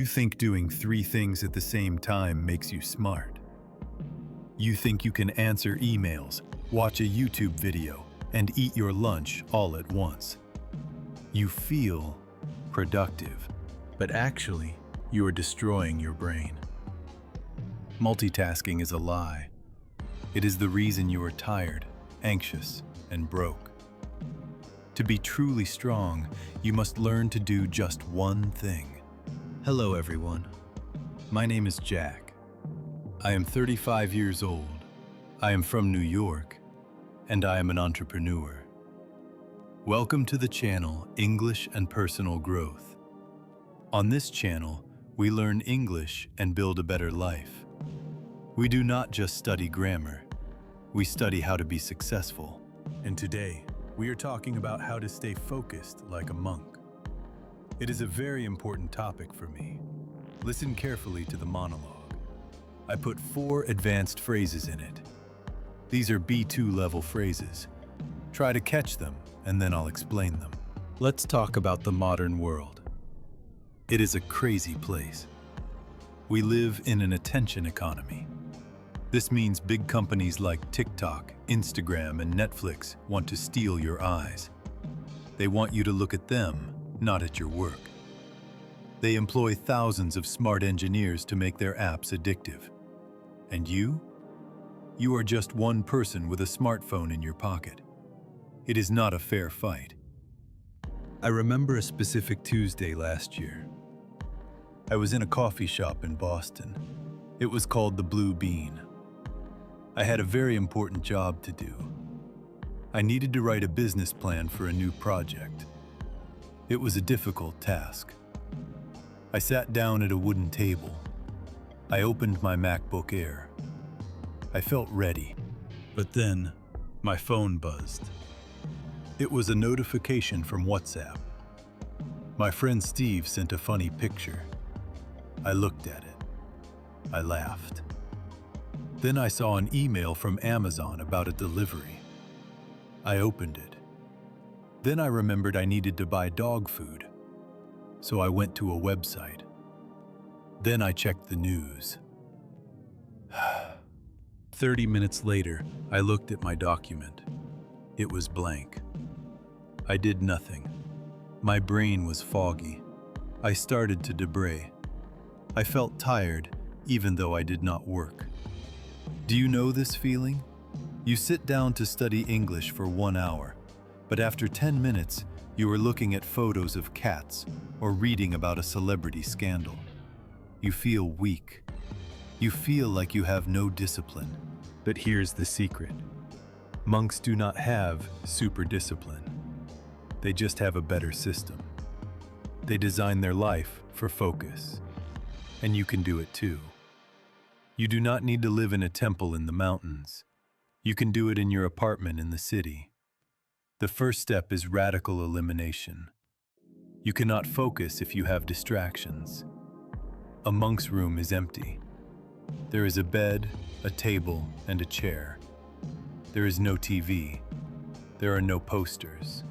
think doing 3 things at the same time makes you smart. You think you can answer emails, watch a YouTube video, and eat your lunch all at once. You feel productive, but actually, you are destroying your brain. Multitasking is a lie. It is the reason you are tired, anxious, and broke. To be truly strong, you must learn to do just one thing. Hello, everyone. My name is Jack. I am 35 years old. I am from New York, and I am an entrepreneur. Welcome to the channel English and Personal Growth. On this channel, we learn English and build a better life. We do not just study grammar, we study how to be successful. And today, we are talking about how to stay focused like a monk. It is a very important topic for me. Listen carefully to the monologue. I put 4 advanced phrases in it. These are B2 level phrases. Try to catch them, and then I'll explain them. Let's talk about the modern world. It is a crazy place. We live in an attention economy. This means big companies like TikTok, Instagram, and Netflix want to steal your eyes. They want you to look at them, not at your work. They employ thousands of smart engineers to make their apps addictive. And you? You are just one person with a smartphone in your pocket. It is not a fair fight. I remember a specific Tuesday last year. I was in a coffee shop in Boston. It was called the Blue Bean. I had a very important job to do. I needed to write a business plan for a new project. It was a difficult task. I sat down at a wooden table. I opened my MacBook Air. I felt ready, but then my phone buzzed. It was a notification from WhatsApp. My friend Steve sent a funny picture. I looked at it. I laughed. Then I saw an email from Amazon about a delivery. I opened it. Then I remembered I needed to buy dog food, so I went to a website. Then I checked the news. 30 minutes later, I looked at my document. It was blank. I did nothing. My brain was foggy. I started to debray. I felt tired, even though I did not work. Do you know this feeling? You sit down to study English for 1 hour, but after 10 minutes, you are looking at photos of cats or reading about a celebrity scandal. You feel weak. You feel like you have no discipline. But here's the secret. Monks do not have super discipline. They just have a better system. They design their life for focus. And you can do it too. You do not need to live in a temple in the mountains. You can do it in your apartment in the city. The first step is radical elimination. You cannot focus if you have distractions. A monk's room is empty. There is a bed, a table, and a chair. There is no TV. There are no posters.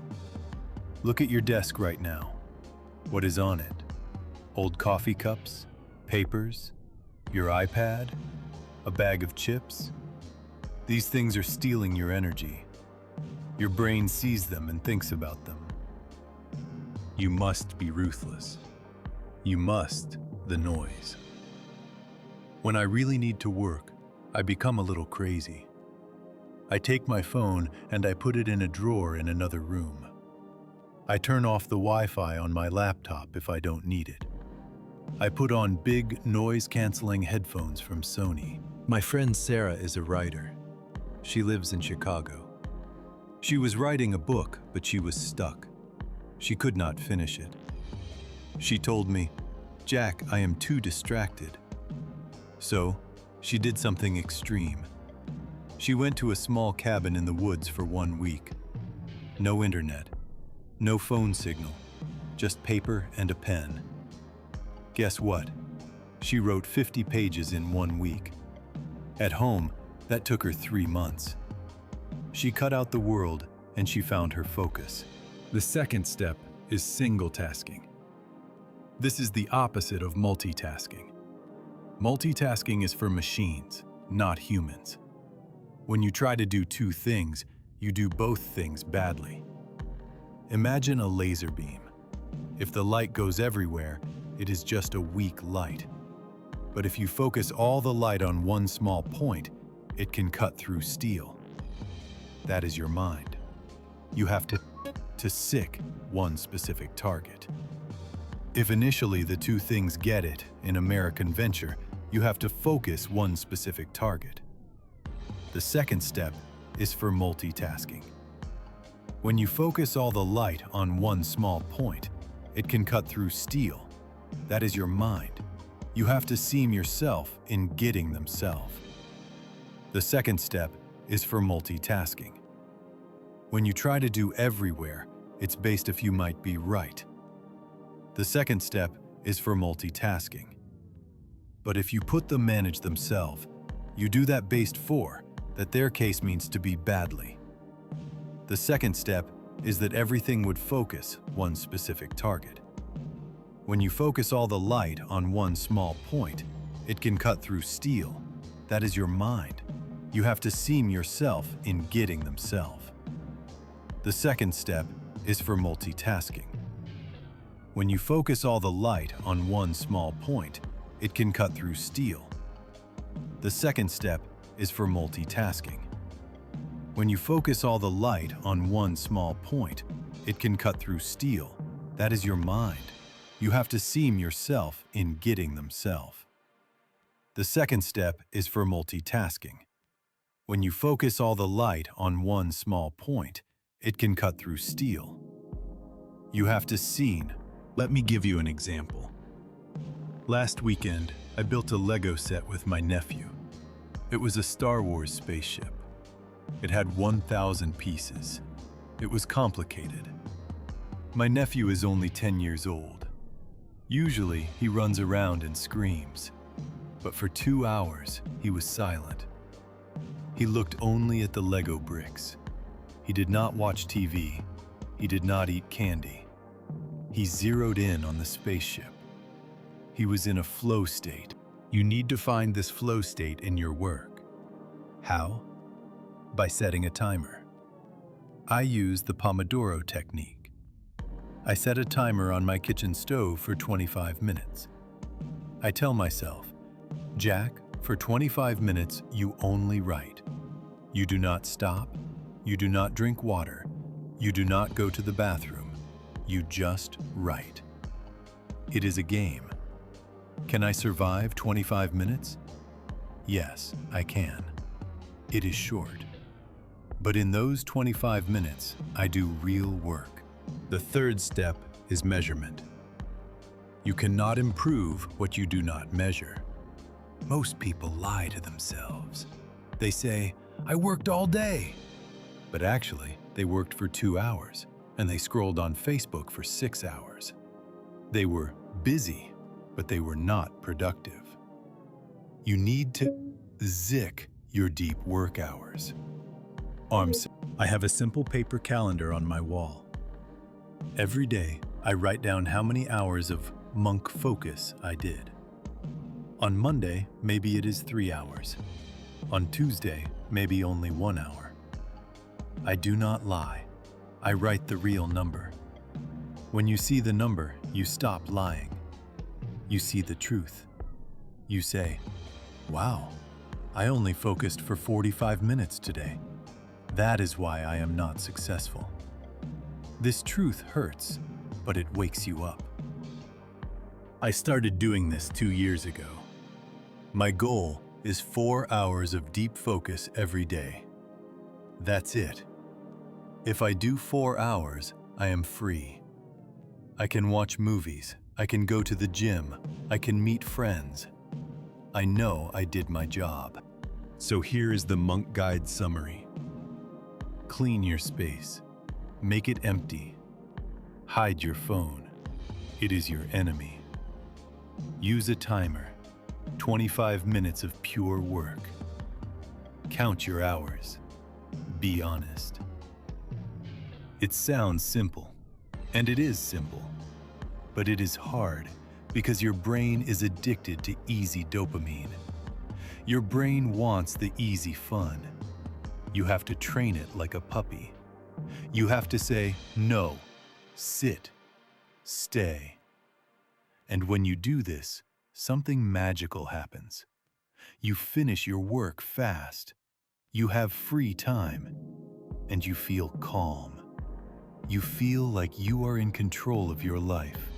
Look at your desk right now. What is on it? Old coffee cups? Papers? Your iPad? A bag of chips? These things are stealing your energy. Your brain sees them and thinks about them. You must be ruthless. You must the noise. When I really need to work, I become a little crazy. I take my phone and I put it in a drawer in another room. I turn off the Wi-Fi on my laptop if I don't need it. I put on big noise-canceling headphones from Sony. My friend Sarah is a writer. She lives in Chicago. She was writing a book, but she was stuck. She could not finish it. She told me, "Jack, I am too distracted." So, she did something extreme. She went to a small cabin in the woods for 1 week. No internet, no phone signal, just paper and a pen. Guess what? She wrote 50 pages in 1 week. At home, that took her 3 months. She cut out the world and she found her focus. The second step is single tasking. This is the opposite of multitasking. Multitasking is for machines, not humans. When you try to do two things, you do both things badly. Imagine a laser beam. If the light goes everywhere, it is just a weak light. But if you focus all the light on one small point, it can cut through steel. That is your mind. You have to sick one specific target. If initially the two things get it in American Venture, you have to focus one specific target. The second step is for multitasking. When you focus all the light on one small point, it can cut through steel. That is your mind. You have to seem yourself in getting themselves. The second step is for multitasking. When you try to do everywhere, it's based if you might be right. The second step is for multitasking. But if you put them manage themselves, you do that based for that their case means to be badly. The second step is that everything would focus one specific target. When you focus all the light on one small point, it can cut through steel. That is your mind. You have to seem yourself in getting themselves. The second step is for multitasking. When you focus all the light on one small point, it can cut through steel. The second step is for multitasking. When you focus all the light on one small point, it can cut through steel. That is your mind. You have to seem yourself in getting themselves. The second step is for multitasking. When you focus all the light on one small point, it can cut through steel. You have to seen. Let me give you an example. Last weekend, I built a Lego set with my nephew. It was a Star Wars spaceship. It had 1,000 pieces. It was complicated. My nephew is only 10 years old. Usually, he runs around and screams. But for 2 hours, he was silent. He looked only at the Lego bricks. He did not watch TV. He did not eat candy. He zeroed in on the spaceship. He was in a flow state. You need to find this flow state in your work. How? By setting a timer. I use the Pomodoro technique. I set a timer on my kitchen stove for 25 minutes. I tell myself, Jack, for 25 minutes you only write. You do not stop. You do not drink water. You do not go to the bathroom. You just write. It is a game. Can I survive 25 minutes? Yes, I can. It is short. But in those 25 minutes, I do real work. The third step is measurement. You cannot improve what you do not measure. Most people lie to themselves. They say, I worked all day. But actually, they worked for 2 hours, and they scrolled on Facebook for 6 hours. They were busy, but they were not productive. You need to zick your deep work hours. I have a simple paper calendar on my wall. Every day, I write down how many hours of monk focus I did. On Monday, maybe it is 3 hours. On Tuesday, maybe only 1 hour. I do not lie. I write the real number. When you see the number, you stop lying. You see the truth. You say, wow, I only focused for 45 minutes today. That is why I am not successful. This truth hurts, but it wakes you up. I started doing this 2 years ago. My goal is 4 hours of deep focus every day. That's it. If I do 4 hours, I am free. I can watch movies. I can go to the gym. I can meet friends. I know I did my job. So here is the Monk Guide summary. Clean your space. Make it empty. Hide your phone. It is your enemy. Use a timer. 25 minutes of pure work. Count your hours. Be honest. It sounds simple, and it is simple, but it is hard because your brain is addicted to easy dopamine. Your brain wants the easy fun. You have to train it like a puppy. You have to say, no, sit, stay. And when you do this, something magical happens. You finish your work fast. You have free time. And you feel calm. You feel like you are in control of your life,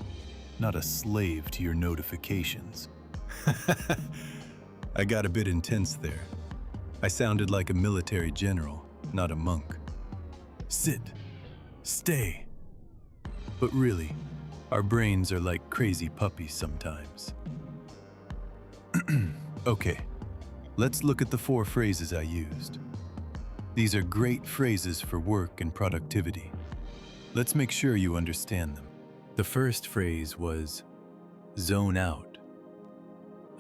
not a slave to your notifications. I got a bit intense there. I sounded like a military general, not a monk. Sit, stay. But really, our brains are like crazy puppies sometimes. Okay, let's look at the 4 phrases I used. These are great phrases for work and productivity. Let's make sure you understand them. The first phrase was zone out.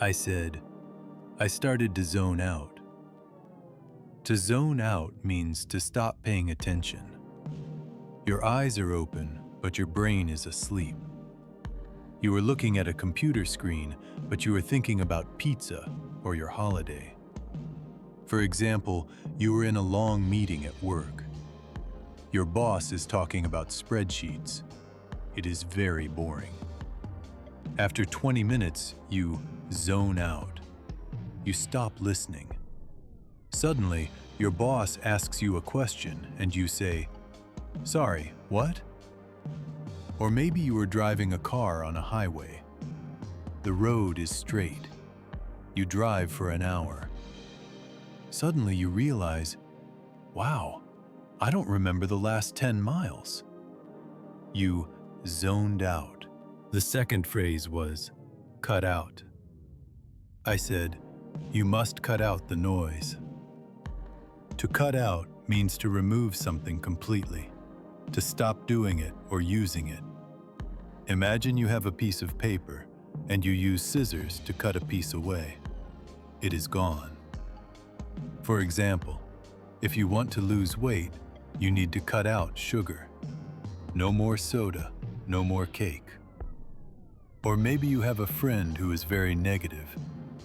I said, I started to zone out. To zone out means to stop paying attention. Your eyes are open, but your brain is asleep. You are looking at a computer screen, but you are thinking about pizza or your holiday. For example, you are in a long meeting at work. Your boss is talking about spreadsheets. It is very boring. After 20 minutes, you zone out. You stop listening. Suddenly, your boss asks you a question and you say, "Sorry, what?" Or maybe you are driving a car on a highway. The road is straight. You drive for an hour. Suddenly you realize, wow, I don't remember the last 10 miles. You zoned out. The second phrase was, cut out. I said, you must cut out the noise. To cut out means to remove something completely, to stop doing it or using it. Imagine you have a piece of paper and you use scissors to cut a piece away. It is gone. For example, if you want to lose weight, you need to cut out sugar. No more soda, no more cake. Or maybe you have a friend who is very negative.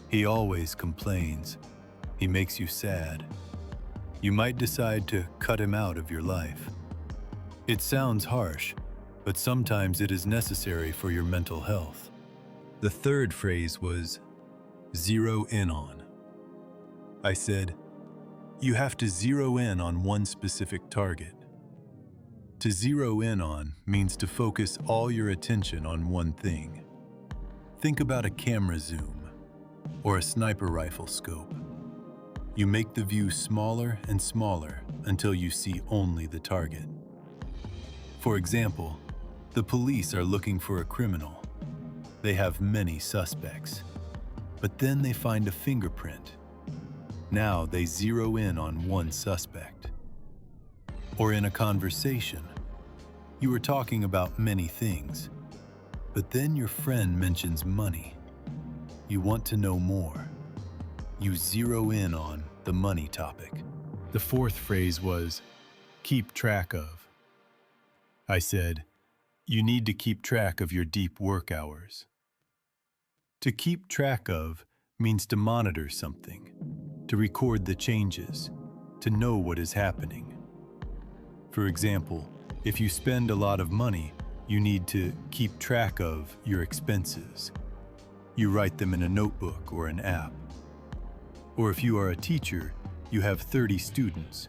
He always complains. He makes you sad. You might decide to cut him out of your life. It sounds harsh, but sometimes it is necessary for your mental health. The third phrase was zero in on. I said, you have to zero in on one specific target. To zero in on means to focus all your attention on one thing. Think about a camera zoom or a sniper rifle scope. You make the view smaller and smaller until you see only the target. For example, the police are looking for a criminal. They have many suspects, but then they find a fingerprint. Now they zero in on one suspect. Or in a conversation, you are talking about many things, but then your friend mentions money. You want to know more. You zero in on the money topic. The fourth phrase was, keep track of. I said, you need to keep track of your deep work hours. To keep track of means to monitor something, to record the changes, to know what is happening. For example, if you spend a lot of money, you need to keep track of your expenses. You write them in a notebook or an app. Or if you are a teacher, you have 30 students.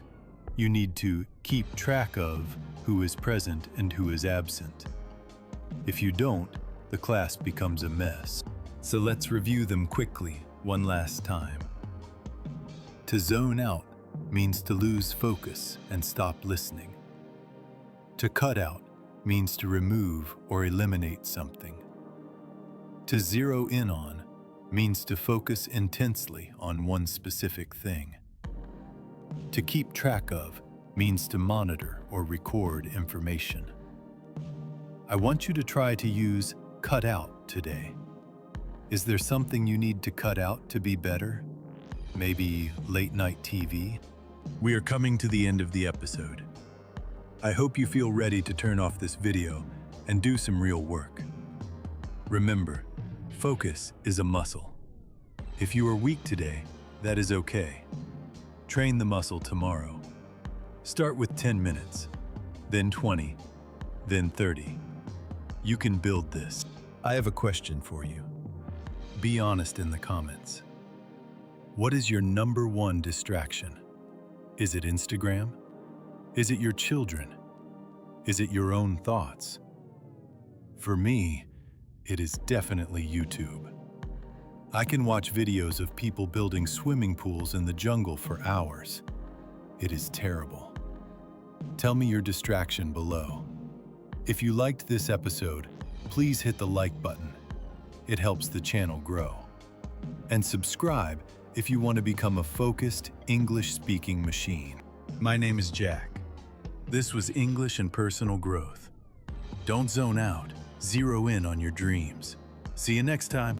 You need to keep track of who is present and who is absent. If you don't, the class becomes a mess. So let's review them quickly one last time. To zone out means to lose focus and stop listening. To cut out means to remove or eliminate something. To zero in on means to focus intensely on one specific thing. To keep track of means to monitor or record information. I want you to try to use cut out today. Is there something you need to cut out to be better? Maybe late night TV? We are coming to the end of the episode. I hope you feel ready to turn off this video and do some real work. Remember, Focus is a muscle. If you are weak today, that is okay. Train the muscle tomorrow. Start with 10 minutes, then 20, then 30. You can build this. I have a question for you. Be honest in the comments. What is your number one distraction? Is it Instagram? Is it your children? Is it your own thoughts? For me, it is definitely YouTube. I can watch videos of people building swimming pools in the jungle for hours. It is terrible. Tell me your distraction below. If you liked this episode, please hit the like button. It helps the channel grow. And subscribe if you want to become a focused English-speaking machine. My name is Jack. This was English and Personal Growth. Don't zone out. Zero in on your dreams. See you next time.